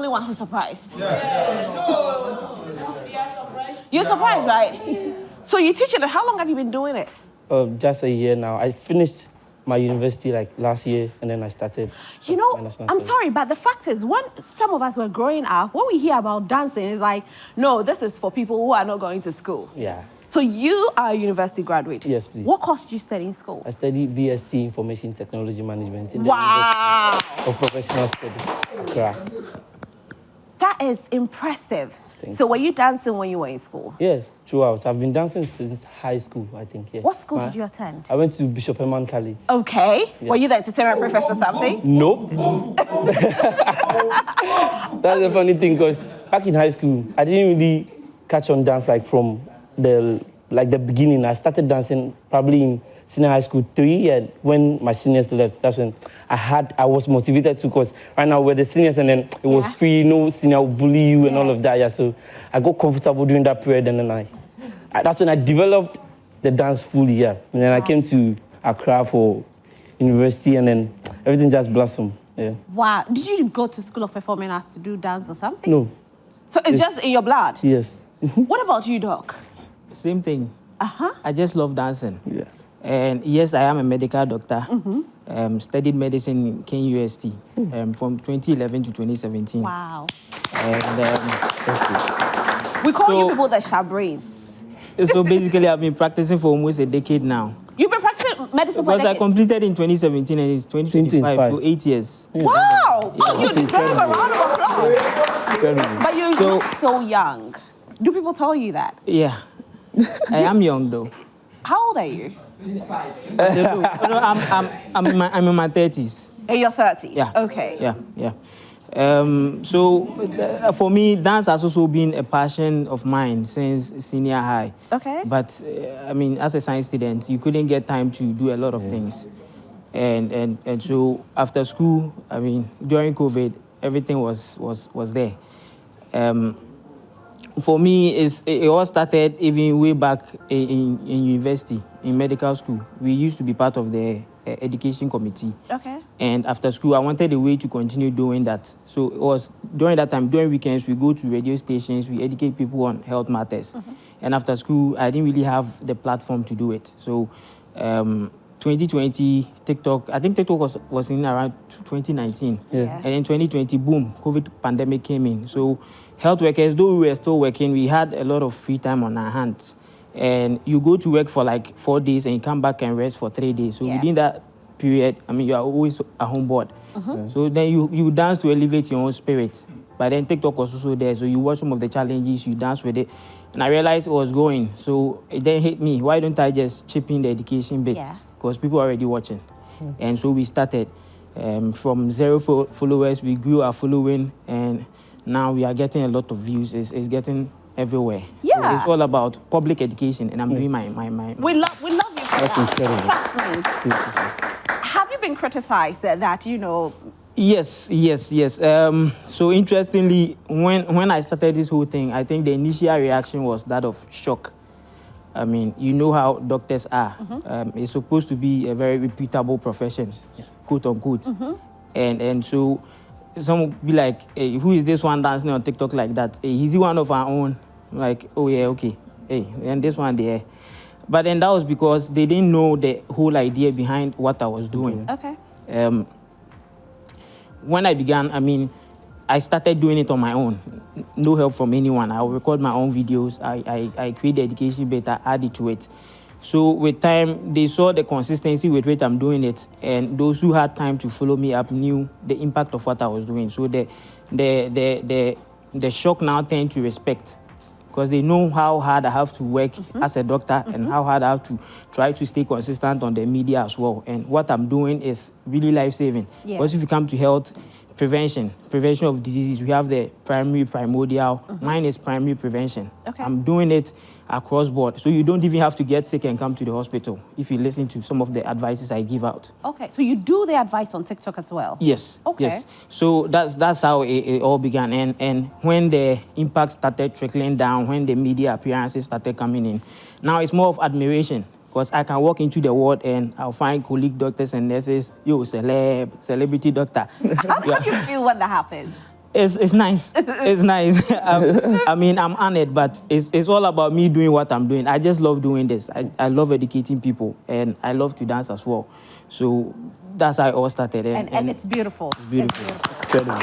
only one who's surprised. You're surprised, right? So you teach it. How long have you been doing it? Just a year now. I finished my university like last year, and then I started. You know, I'm sorry, but the fact is, when some of us were growing up, when we hear about dancing, it's like, no, this is for people who are not going to school. Yeah. So you are a university graduate? Yes, please. What course did you study in school? I studied BSc Information Technology Management in the Wow. University of Professional Studies. Yeah. That is impressive. So were you dancing when you were in school? Yes, throughout. I've been dancing since high school, I think. Yeah. What school did you attend? I went to Bishop Herman College. Okay. Yeah. Were you the entertainment prefect or something? Nope. That's the funny thing, because back in high school, I didn't really catch on dance like from the beginning. I started dancing probably in senior high school 3, and when my seniors left, that's when I was motivated to, because right now we're the seniors, and then it was free, no senior will bully you and all of that. Yeah, so I got comfortable during that period, and then that's when I developed the dance fully. Yeah, and then I came to Accra for university, and then everything just blossomed. Yeah. Wow. Did you go to School of Performing Arts to do dance or something? No. So it's just in your blood? Yes. What about you, Doc? Same thing. I just love dancing. Yeah. And yes, I am a medical doctor. Studied medicine in KUST from 2011 to 2017. Wow. And we call you people the Shabrains. So basically, I've been practicing for almost a decade now. You've been practicing medicine for a decade? Because I completed in 2017 and it's 2025, so 8 years. Yeah. Wow! Yeah. Oh, you deserve a round of applause. But you look so young. Do people tell you that? Yeah. I am young though. How old are you? No, I'm in my 30s. In your 30s? Yeah. Okay. Yeah. So for me, dance has also been a passion of mine since senior high. Okay. But I mean, as a science student, you couldn't get time to do a lot of things. And so after school, I mean, during COVID, everything was there. For me, it all started even way back in university, in medical school. We used to be part of the education committee. Okay. And after school, I wanted a way to continue doing that. So it was during that time, during weekends, we go to radio stations, we educate people on health matters. And after school, I didn't really have the platform to do it. So 2020, TikTok, I think TikTok was in around 2019. Yeah. And in 2020, boom, COVID pandemic came in. So health workers, though we were still working, we had a lot of free time on our hands. And you go to work for like 4 days and you come back and rest for 3 days. So within that period, I mean, you are always at home board. So then you dance to elevate your own spirit. But then TikTok was also there. So you watch some of the challenges, you dance with it. And I realized it was going. So it then hit me. Why don't I just chip in the education bit? Because people are already watching. And so we started. From 0 followers, we grew our following. And now we are getting a lot of views. It's getting everywhere. Yeah. So it's all about public education, and I'm doing my. We love you for That's incredible. Fascinating. Have you been criticized that you know? Yes. So interestingly, when I started this whole thing, I think the initial reaction was that of shock. I mean, you know how doctors are. It's supposed to be a very reputable profession, quote unquote. And so some would be like, hey, who is this one dancing on TikTok like that? Hey, is he one of our own? Like, oh yeah, okay. Hey, and this one there. But then that was because they didn't know the whole idea behind what I was doing. Okay. When I began, I mean, I started doing it on my own. No help from anyone. I would record my own videos. I create the education bit, I add it to it. So with time, they saw the consistency with which I'm doing it, and those who had time to follow me up knew the impact of what I was doing. So the shock now turned to respect, because they know how hard I have to work as a doctor and how hard I have to try to stay consistent on the media as well. And what I'm doing is really life-saving. Because if you come to health, prevention of diseases, we have the primordial. Mine is primary prevention. Okay. I'm doing it across board. So you don't even have to get sick and come to the hospital if you listen to some of the advices I give out. Okay, so you do the advice on TikTok as well? Yes. Okay. Yes. So that's how it all began. And when the impact started trickling down, when the media appearances started coming in, now it's more of admiration. Because I can walk into the ward and I'll find colleague doctors and nurses, yo, celebrity doctor. How do you feel when that happens? It's nice. It's nice. I mean, I'm honored, but it's all about me doing what I'm doing. I just love doing this. I love educating people, and I love to dance as well. So that's how it all started. And it's beautiful. It's beautiful. Incredible.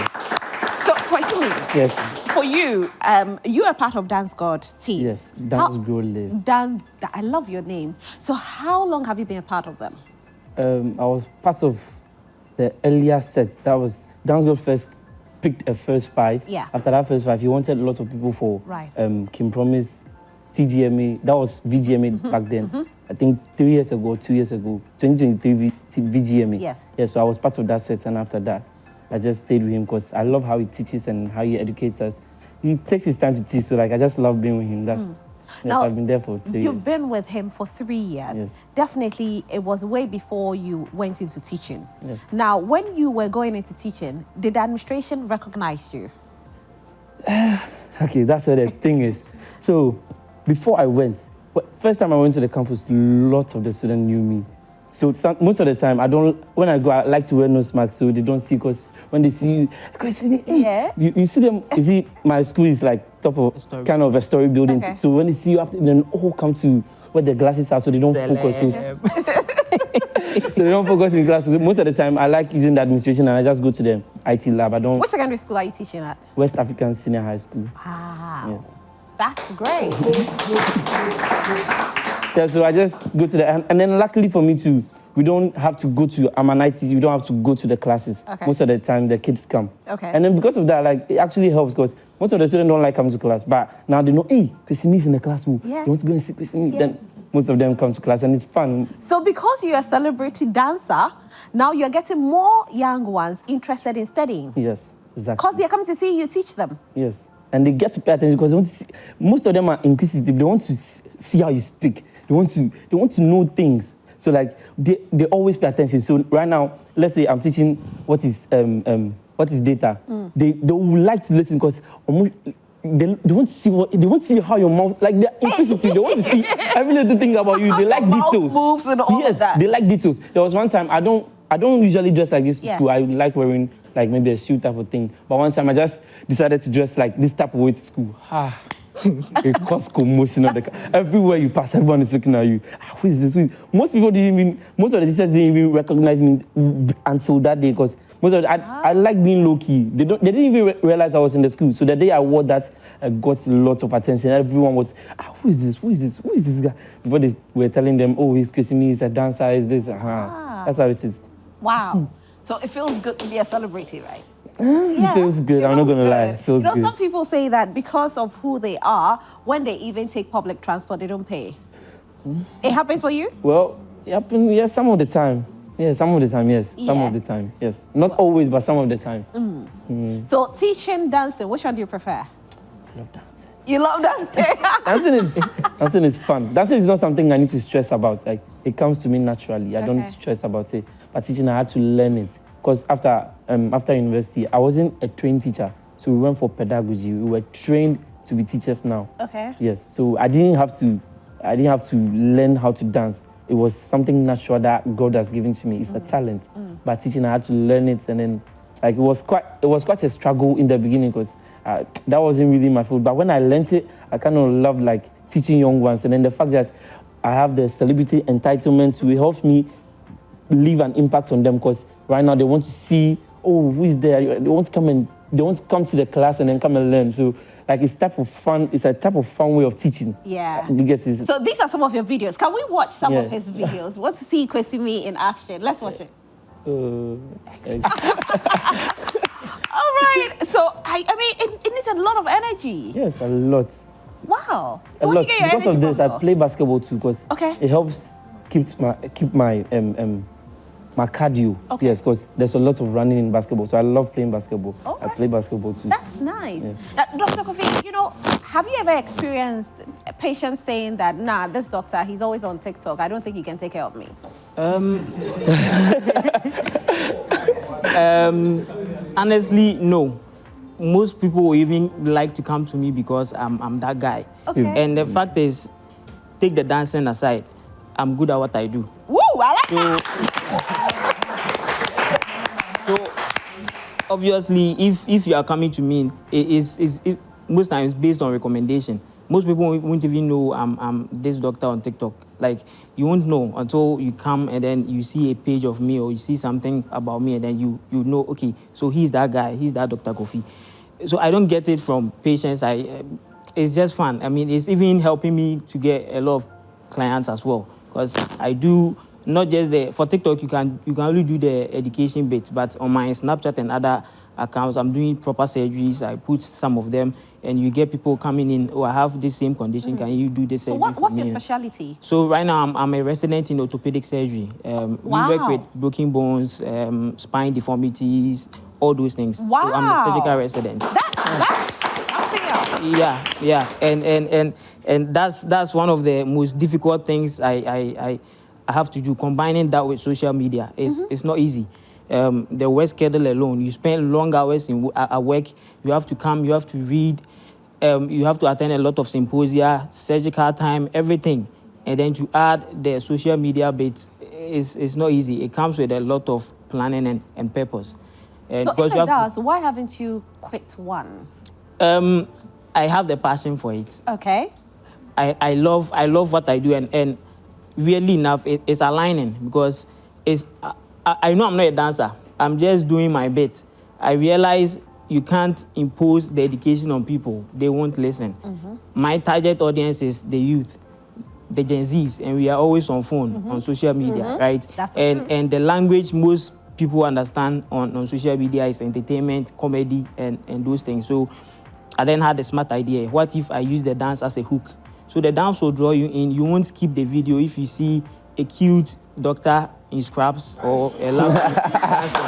So, Kwesimi, Yes. for you, you are part of Dance God team. Yes. Dance Grow Live. I love your name. So, how long have you been a part of them? I was part of the earlier set. That was Dance God first picked a first 5. Yeah. After that first 5, he wanted a lot of people for Right. Kim Promise, TGMA. That was VGMA back then. I think 3 years ago, 2 years ago, 2023 VGMA. Yes. Yeah, so I was part of that set, and after that, I just stayed with him because I love how he teaches and how he educates us. He takes his time to teach, so like I just love being with him. Yes, Now, I've been there for 3 years. You've been with him for 3 years. Yes. Definitely, it was way before you went into teaching. Yes. Now, when you were going into teaching, did the administration recognize you? Okay, that's what the thing is. So, before I went, first time I went to the campus, lots of the students knew me. So most of the time, when I go, I like to wear nose masks so they don't see, because when they see you, Yeah. you see them, you see my school is like top of kind of a story building. Okay. So when they see you up, then all come to where the glasses are so they don't focus. So they don't focus in class. So most of the time, I like using the administration and I just go to the IT lab. I don't. Which secondary school are you teaching at? West African Senior High School. Wow. Yes. That's great. Yeah, so I just go to and then luckily for me too, we don't have to go to, I'm an IT, we don't have to go to the classes. Okay. Most of the time, the kids come. Okay. And then because of that, like, it actually helps because most of the students don't like coming to class, but now they know, hey, Kwesimi's in the classroom. Yeah. They want to go and see Kwesimi. Yeah. Then most of them come to class and it's fun. So because you're a celebrity dancer, now you're getting more young ones interested in studying. Yes, exactly. Because they're coming to see you teach them. Yes. And they get to pay attention because they want to see, most of them are inquisitive. They want to see how you speak. They want to know things. So like they always pay attention. So right now, let's say I'm teaching what is data. They would like to listen because they want to see how your mouth, like they're inquisitive. They want to see every little thing about you. They like Mouth details. moves and all of that. Yes, they like details. There was one time I don't usually dress like this to Yeah. school. I like wearing like maybe a suit type of thing. But one time I just decided to dress like this type of way to school. It caused commotion on everywhere you pass, everyone is looking at you. Who is this? Most of the teachers didn't even recognize me until that day because I like being low key. They didn't even realize I was in the school. So the day I wore that, I got lots of attention. Everyone was, who is this? Who is this? Who is this guy? Before they were telling them, oh, he's Kwesimi, he's a dancer, he's this. That's how it is. Wow. So it feels good to be a celebrity, right? It feels good. I'm not going to lie. It feels good. Some people say that because of who they are, when they even take public transport, they don't pay. It happens for you? Well, it happens, yes, some of the time. Yeah, some of the time, yes. Some Yeah. of the time, yes. Not always, but some of the time. So teaching dancing, which one do you prefer? I love dancing. You love dancing? Dancing is fun. Dancing is not something I need to stress about. Like, it comes to me naturally. I don't Okay. stress about it. But teaching, I had to learn it. Because after university, I wasn't a trained teacher. So we went for pedagogy. We were trained to be teachers now. Okay. Yes. So I didn't have to learn how to dance. It was something natural that God has given to me. It's a talent. But teaching, I had to learn it, and then like it was quite a struggle in the beginning because that wasn't really my field. But when I learned it, I kind of loved like teaching young ones, and then the fact that I have the celebrity entitlement to help me leave an impact on them because right now they want to see, oh, who is there? They want to come to the class and then come and learn. So like it's a type of fun way of teaching. Yeah. You get it? So these are some of your videos. Can we watch some of Yeah. his videos? Let's see Kwesimi in action. Let's watch it. All right. So I mean, it needs a lot of energy. Yes, a lot. Wow. A So where do lot. you get your Because energy of this, from, I play basketball too because Okay. it helps keep my my cardio. Okay. Yes, because there's a lot of running in basketball. So I love playing basketball. Okay. I play basketball too. That's nice. Dr. Kofi, have you ever experienced a patient saying that, nah, this doctor, he's always on TikTok. I don't think he can take care of me. Honestly, no. Most people will even like to come to me because I'm that guy. Okay. And the fact is, take the dancing aside, I'm good at what I do. Woo, I like that. obviously, if you are coming to me, it most times based on recommendation. Most people won't even know I'm this doctor on TikTok. Like, you won't know until you come and then you see a page of me or you see something about me and then you know, okay, so he's that guy, he's that Dr. Kofi. So I don't get it from patients. It's just fun. I mean, it's even helping me to get a lot of clients as well, because I do not just for TikTok. You can only do the education bit, but on my Snapchat and other accounts, I'm doing proper surgeries. I put some of them, and you get people coming in. Oh, I have this same condition. Can you do this surgery? So what's your specialty? So right now I'm a resident in orthopedic surgery. Wow. We work with broken bones, spine deformities, all those things. Wow. So I'm a surgical resident. That's something else. Yeah, and that's one of the most difficult things I have to do. Combining that with social media, it's not easy. The work schedule alone, you spend long hours at work. You have to come, you have to read, you have to attend a lot of symposia, surgical time, everything, and then to add the social media bit is not easy. It comes with a lot of planning and purpose. And So if it does, why haven't you quit one? I have the passion for it. Okay. I love what I do, and weirdly enough, it's aligning because I know I'm not a dancer. I'm just doing my bit. I realize you can't impose the education on people. They won't listen. My target audience is the youth, the Gen Zs, and we are always on phone, on social media, right? That's true. And the language most people understand on social media is entertainment, comedy, and those things. So I then had a smart idea. What if I use the dance as a hook? So the dance will draw you in. You won't skip the video if you see a cute doctor in scraps or a love dancing.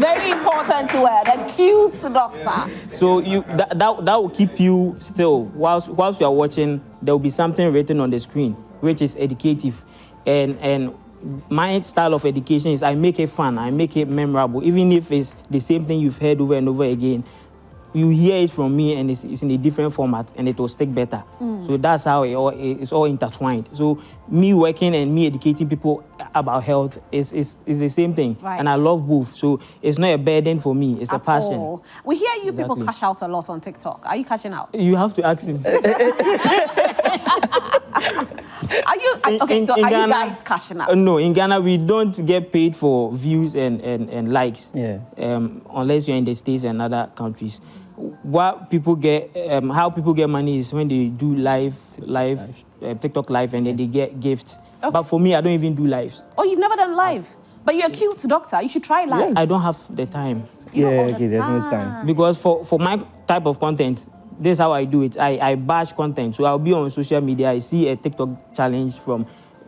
Very important word, a cute doctor. So that will keep you still. Whilst you are watching, there will be something written on the screen, which is educative. And my style of education is I make it fun, I make it memorable. Even if it's the same thing you've heard over and over again, you hear it from me and it's in a different format and it will stick better. So that's how it's all intertwined. So me working and me educating people about health is the same thing. Right. And I love both. So it's not a burden for me, it's a passion. All. We hear you people Exactly. cash out a lot on TikTok. Are you cashing out? You have to ask him. Are you are you guys cashing out? No, in Ghana we don't get paid for views and likes. Yeah. Unless you're in the States and other countries. What people get, how people get money is when they do live TikTok live, and then they get gifts. Okay. But for me, I don't even do lives. Oh, you've never done live? But you're a cute doctor. You should try live. I don't have the time. You don't Yeah, have the okay, there's no time. Because for my type of content, this is how I do it. I batch content. So I'll be on social media. I see a TikTok challenge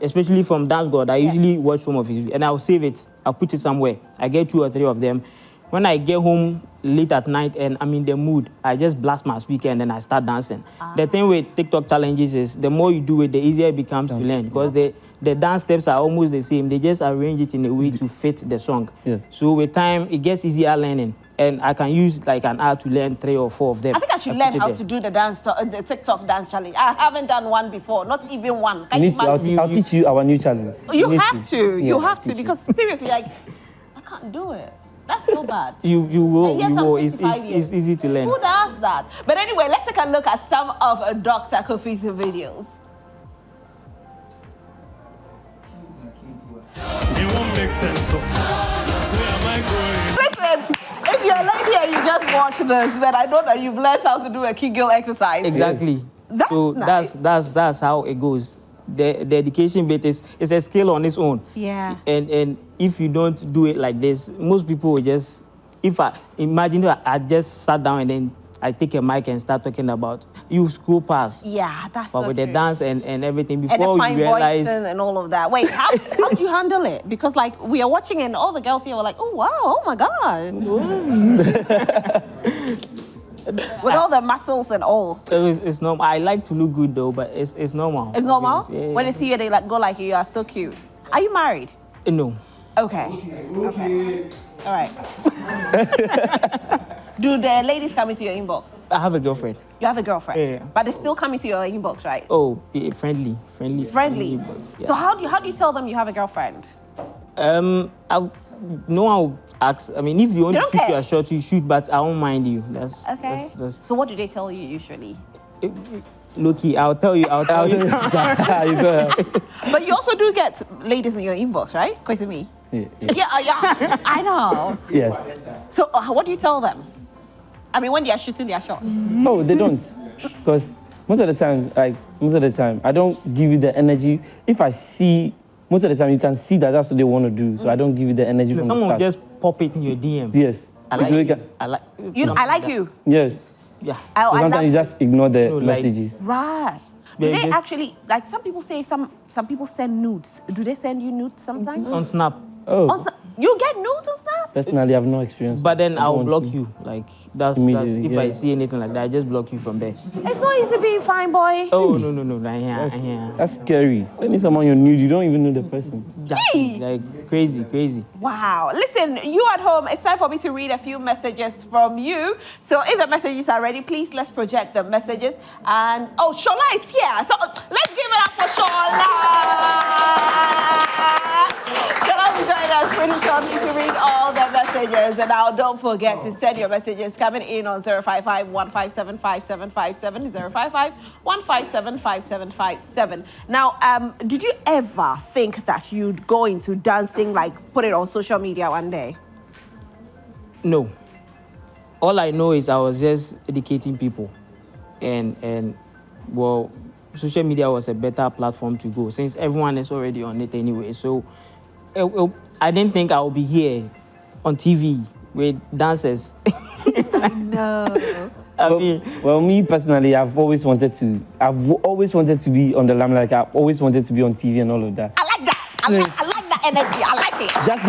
especially from Dance God. I usually watch some of his, and I'll save it. I'll put it somewhere. I get 2 or 3 of them. When I get home late at night and I'm in the mood, I just blast my speaker and then I start dancing. The thing with TikTok challenges is the more you do it, the easier it becomes to learn, because the dance steps are almost the same. They just arrange it in a way to fit the song. Yes. So with time, it gets easier learning. And I can use like an hour to learn 3 or 4 of them. I think I should learn how to do the TikTok dance challenge. I haven't done one before, not even one. Can you imagine? I'll teach you our new challenge. You have to. Yeah, You I'll have to, teach you. because seriously, like, I can't do it. That's so bad. You will. And yet I'm It's 25 years. easy to learn. Who does that? But anyway, let's take a look at some of Dr. Kofi's videos. It won't make sense. So where am I going? Listen, if you're a lady and you just watch this, then I know that you've learned how to do a Kegel exercise. Exactly. That's so nice. that's how it goes. The education bit is a skill on its own. Yeah. And if you don't do it like this, most people will just, if I imagine that I just sat down and then I take a mic and start talking about you school pass. Yeah, that's But so with true. the dance and everything, And the before fine you realize, voicing and all of that. Wait, how do you handle it? Because like we are watching and all the girls here were like, oh wow, oh my God. With all the muscles and all. so it's normal. I like to look good though, but it's normal. It's normal? Yeah. When they see you, they like go like you are so cute. Are you married? No. Okay. All right. Do the ladies come into your inbox? I have a girlfriend. You have a girlfriend, Yeah. but they still come into your inbox, right? Oh, yeah, friendly. Friendly. inbox, yeah. So how do you tell them you have a girlfriend? no one will ask. I mean, if you want You to don't shoot care? your shot, you shoot, but I won't mind you. That's Okay. That's So what do they tell you usually? Loki, I'll tell you. You go ahead. But you also do get ladies in your inbox, right? Question me. Yeah. Yeah, I know. Yes. So what do you tell them? I mean, when they are shooting their shot. No, they don't. Because most of the time, I don't give you the energy. If I see, most of the time, you can see that that's what they want to do. So I don't give you the energy from the Someone will start. just pop it in your DM. Yes. I like Like, you. I like I like you. Yes. Yeah. So I sometimes love you just ignore the No, like- messages. Right. Do Yeah, they just- actually, like some people say some people send nudes. Do they send you nudes sometimes? On Snap. Oh, On Snap- You get nudes on Snap? personally, I have no experience. But then I I'll don't block want to. you. Like that's Immediately, if yeah. I see anything like that, I just block you from there. It's not easy being fine, boy. Oh no. Like, That's scary. Sending someone your nude, you don't even know the person. Exactly. Like crazy. Wow. Listen, you at home, it's time for me to read a few messages from you. So if the messages are ready, please let's project the messages. And Shola is here. So let's give it up for Shola. Shola will join us pretty shortly to read all the messages. And now don't forget to send your messages coming in on 055-157-5757, 055-157-5757. Now, did you ever think that you'd go into dancing, like put it on social media one day? No. All I know is I was just educating people, and well, social media was a better platform to go since everyone is already on it anyway. So I didn't think I would be here on TV with dancers. No. I mean, Well, me personally, I've always wanted to be on the limelight. I've always wanted to be on TV and all of that. I like that. I like that energy. I like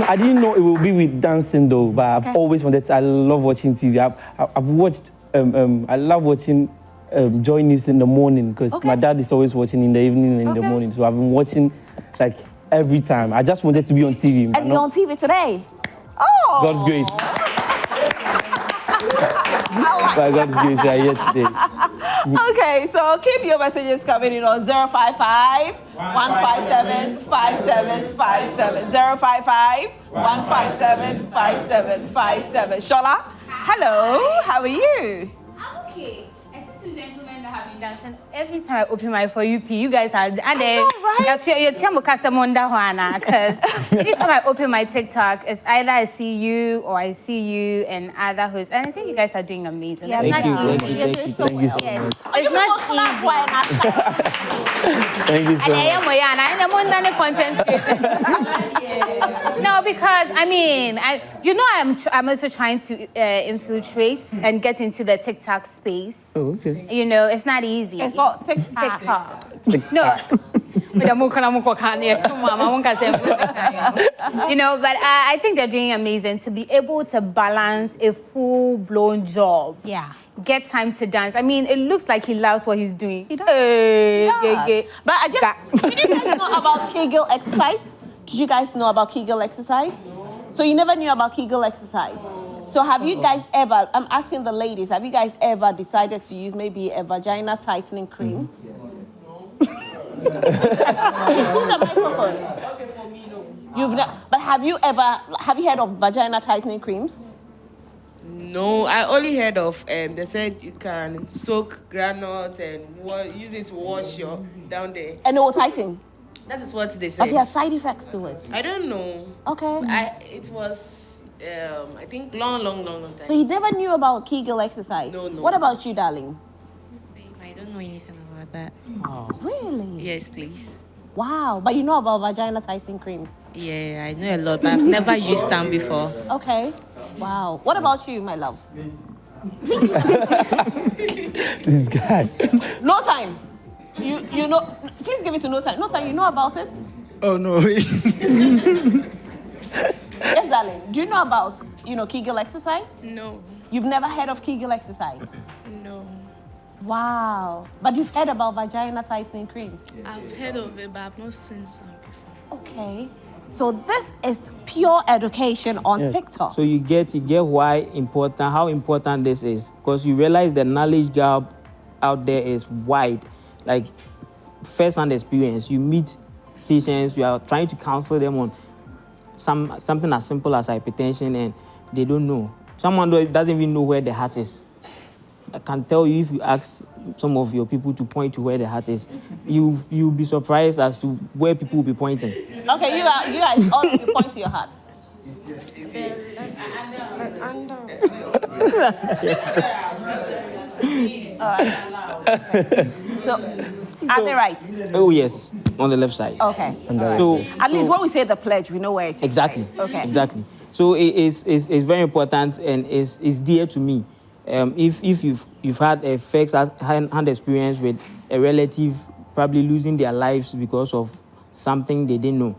it. I didn't know it would be with dancing though, but I've always wanted to. I love watching TV. I've watched. I love watching Joy News in the morning because my dad is always watching in the evening and in the morning. So I've been watching like every time. I just wanted to be on TV. And you're on TV today. Oh. God's grace. By God's grace, we are here today. Okay, so keep your messages coming in on 055-157-5757. 055-157-5757. Shola, hello, how are you? I'm okay. I see two gentlemen that have been dancing. Every time I open my For You P, you guys are. And know, right? Because anytime I open my TikTok, it's either I see you or I see you and other hosts. And I think you guys are doing amazing. Yeah, It's thank not you, easy. thank you so Thank you so Yes. much. It's not easy. Thank you so And I much. am Moyana, and I'm on the content creator. No, because I mean, I'm also trying to infiltrate and get into the TikTok space. Oh, okay. You know, it's not easy. It's got TikTok. No. You know, but I think they're doing amazing to be able to balance a full-blown job. Yeah. Get time to dance. I mean, it looks like he loves what he's doing. He does. Yeah. But did you guys know about Kegel exercise? Did you guys know about Kegel exercise? So you never knew about Kegel exercise. So have you guys ever, I'm asking the ladies, have you guys ever decided to use maybe a vagina tightening cream? It's in the microphone. Okay, for me, no. But have you heard of vagina tightening creams? No, I only heard of, they said you can soak granules and use it to wash your down there. And it will tighten. That is what they But said. there are side effects to it. I don't know. Okay. It was, I think, long time. So you never knew about Kegel exercise? No. What about you, darling? I don't know anything about that. Really? Yes, please. Wow. But you know about vagina tightening creams? Yeah, I know a lot, but I've never used them before. Okay. Wow. What about you, my love? This guy. No time. You know, please give it to No Time. No Time, you know about it? Oh no. Yes, darling. Do you know about, Kegel exercise? No, You've never heard of Kegel exercise? no. Wow. But you've heard about vagina tightening creams? I've heard of it, but I've not seen some before. Okay. So this is pure education on Yes. TikTok. so you get how important this is, because you realize the knowledge gap out there is wide. Like first-hand experience, you meet patients, you are trying to counsel them on something as simple as hypertension and they don't know. Someone doesn't even know where the heart is. I can tell you if you ask some of your people to point to where the heart is, you'll be surprised as to where people will be pointing. Okay, you guys all of you point to your heart. So, are they right? Oh yes, on the left side. Okay. So At least when we say the pledge, we know where it is. exactly. right? Okay. Exactly. So it's very important and is dear to me. If you've had a first-hand experience with a relative probably losing their lives because of something they didn't know.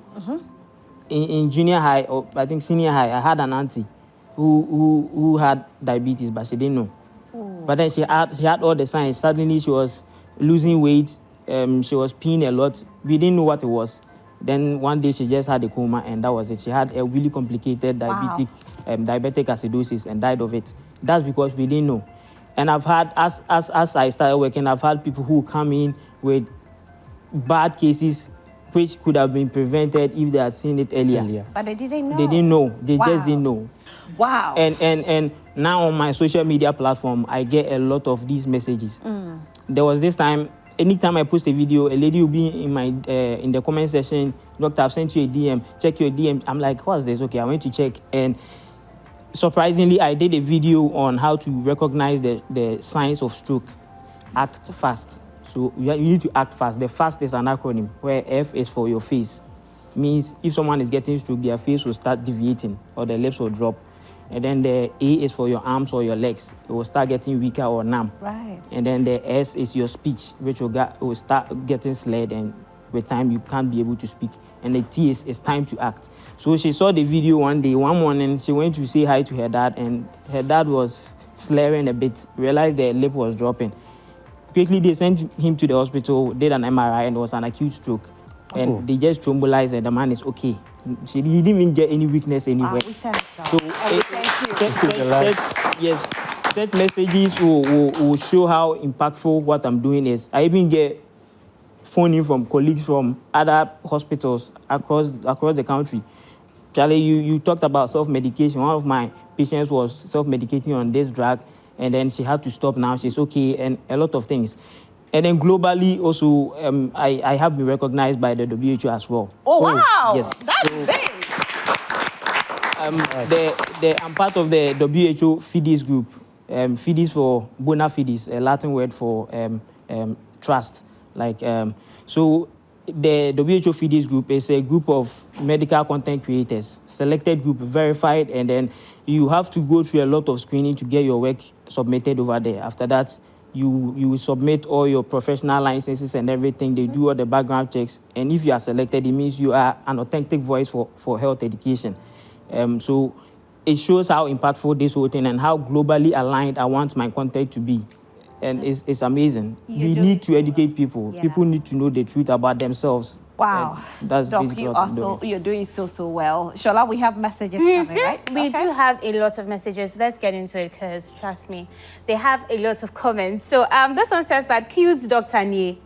In junior high or I think senior high, I had an auntie who had diabetes, but she didn't know. But then she had all the signs. Suddenly she was losing weight. She was peeing a lot. We didn't know what it was. Then one day she just had a coma, and that was it. She had a really complicated diabetic acidosis and died of it. That's because we didn't know. And I've had, as I started working, I've had people who come in with bad cases which could have been prevented if they had seen it earlier. But they didn't know. They didn't know. They Wow. just didn't know. Wow. And now on my social media platform, I get a lot of these messages. There was this time, anytime I post a video, a lady will be in the comment section, "Doctor, I've sent you a DM, check your DM." I'm like, what's this? Okay, I went to check. And surprisingly, I did a video on how to recognize the signs of stroke. Act fast. So you need to act fast. The FAST is an acronym where F is for your face. Means if someone is getting stroke, their face will start deviating or the lips will drop. And then the A is for your arms or your legs. It will start getting weaker or numb. Right. And then the S is your speech, which will start getting slurred, and with time you can't be able to speak. And the T is time to act. So she saw the video one morning, she went to say hi to her dad, and her dad was slurring a bit, realized the lip was dropping. Quickly, they sent him to the hospital, did an MRI, and it was an acute stroke. And they just thrombolized, and the man is okay. He didn't even get any weakness anywhere. We thank God. So such messages will show how impactful what I'm doing is. I even get phoning from colleagues from other hospitals across the country. Charlie, you talked about self-medication. One of my patients was self-medicating on this drug, and then she had to stop now. She's okay, and a lot of things. And then globally also, I have been recognized by the WHO as well. Oh, wow. Yes. That's big. I'm part of the WHO FIDES group. FIDES for bona fides, a Latin word for trust. So the WHO FIDES group is a group of medical content creators, selected group, verified, and then you have to go through a lot of screening to get your work submitted over there. After that, you submit all your professional licenses and everything. They do all the background checks, and if you are selected, it means you are an authentic voice for health education. So it shows how impactful this whole thing and how globally aligned I want my content to be. And it's amazing. We need to educate people. Yeah. People need to know the truth about themselves. Wow. And that's Doc, basically what I'm doing. you're doing so well. Shola, we have messages coming, right? We do have a lot of messages. Let's get into it because, trust me, they have a lot of comments. So this one says that cute Dr. Nie.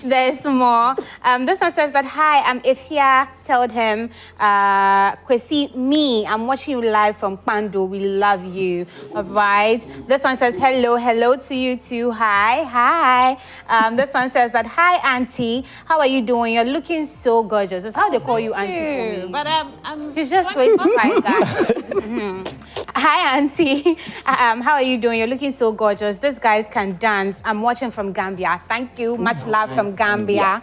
There's more. This one says that, hi, I'm Ifya. Tell him, Kwesi, me, I'm watching you live from Pando. We love you. All right. This one says, hello to you too. Hi. This one says that, hi, Auntie. How are you doing? You're looking so gorgeous. That's how they call you Auntie. For me. But I'm She's just waiting for my guy. Hi, Auntie. How are you doing? You're looking so gorgeous. These guys can dance. I'm watching from Gambia. Thank you. Much love from Gambia.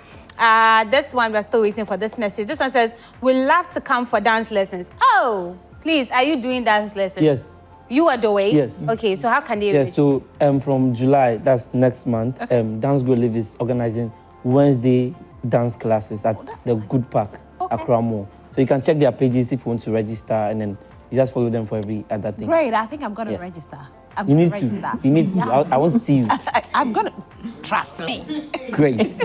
This one, we're still waiting for this message. This one says, we love to come for dance lessons. Oh, please, are you doing dance lessons? Yes. You are doing? Yes. Okay, so how can they Yes, reach? so from July, that's next month, Dance Go Live is organizing Wednesday dance classes at the Good Park, Accra Mall. So you can check their pages if you want to register, and then you just follow them for every other thing. great. I think I'm going to Yes. register. You need to. You need to. I want to see you. I'm going to trust me. Great.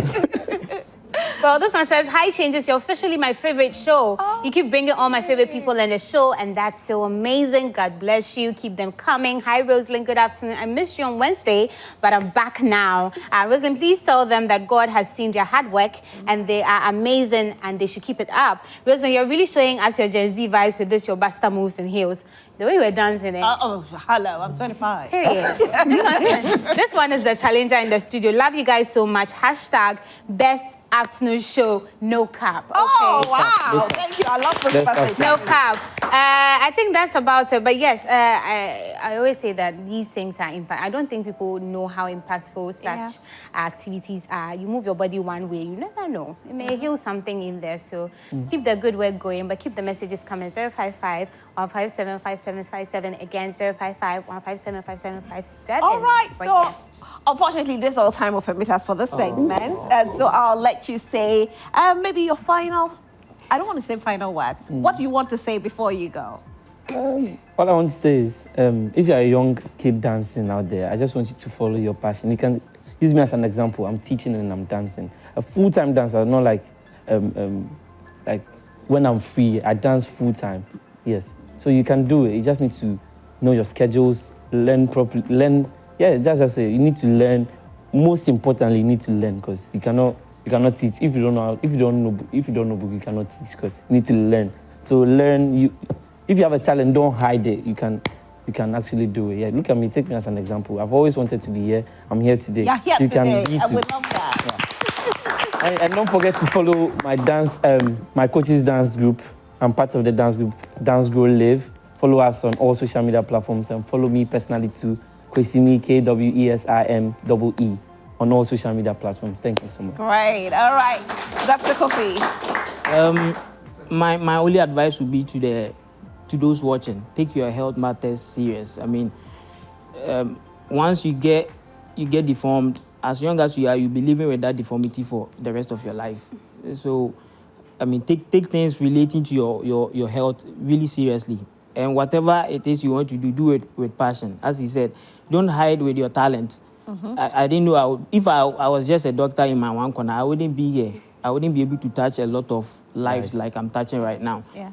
Well, this one says, hi, Changes. You're officially my favorite show. You keep bringing all my favorite people in the show, and that's so amazing. God bless you. Keep them coming. Hi, Rosalind. Good afternoon. I missed you on Wednesday, but I'm back now. Rosalind, please tell them that God has seen their hard work, and they are amazing, and they should keep it up. Rosalind, you're really showing us your Gen Z vibes with this, your Basta moves and heels. The way you were dancing, Hello, I'm 25. Period. This one is the challenger in the studio. Love you guys so much. Hashtag best afternoon show, no cap. Okay. Oh, wow. Thank you. I love this message. No cap. I think that's about it. But yes, I always say that these things are impact. I don't think people know how impactful such activities are. You move your body one way, you never know. It may heal something in there. So keep the good work going, but keep the messages coming. 055 157 5757. Again, 055 157 5757. All right, But so yeah. unfortunately, this all time will permit us for this segment. And so I'll let you say maybe your final, I don't want to say final words. What do you want to say before you go? All I want to say is, if you're a young kid dancing out there, I just want you to follow your passion. You can use me as an example. I'm teaching and I'm dancing. A full-time dancer, not like when I'm free, I dance full-time. Yes. So you can do it. You just need to know your schedules, learn properly, that's just it. You need to learn. Most importantly, you need to learn, because you cannot teach if you don't know book, you cannot teach, because you need to learn. So learn. If you have a talent, don't hide it. You can actually do it. Yeah, look at me. Take me as an example. I've always wanted to be here. I'm here today. Yeah, here you today. Can be I too. would love that. And don't forget to follow my my coach's dance group. I'm part of the dance group, Dance Grow Live. Follow us on all social media platforms, and follow me personally too, Kwesimi, KWESIMEE, on all social media platforms. Thank you so much. Great. All right, Dr. Kofi. My only advice would be to those watching: take your health matters serious. I mean, once you get deformed, as young as you are, you'll be living with that deformity for the rest of your life. So, I mean, take things relating to your health really seriously. And whatever it is you want to do it with passion. As he said, don't hide with your talent. I didn't know if I was just a doctor in my one corner, I wouldn't be here. I wouldn't be able to touch a lot of lives like I'm touching right now. Yeah.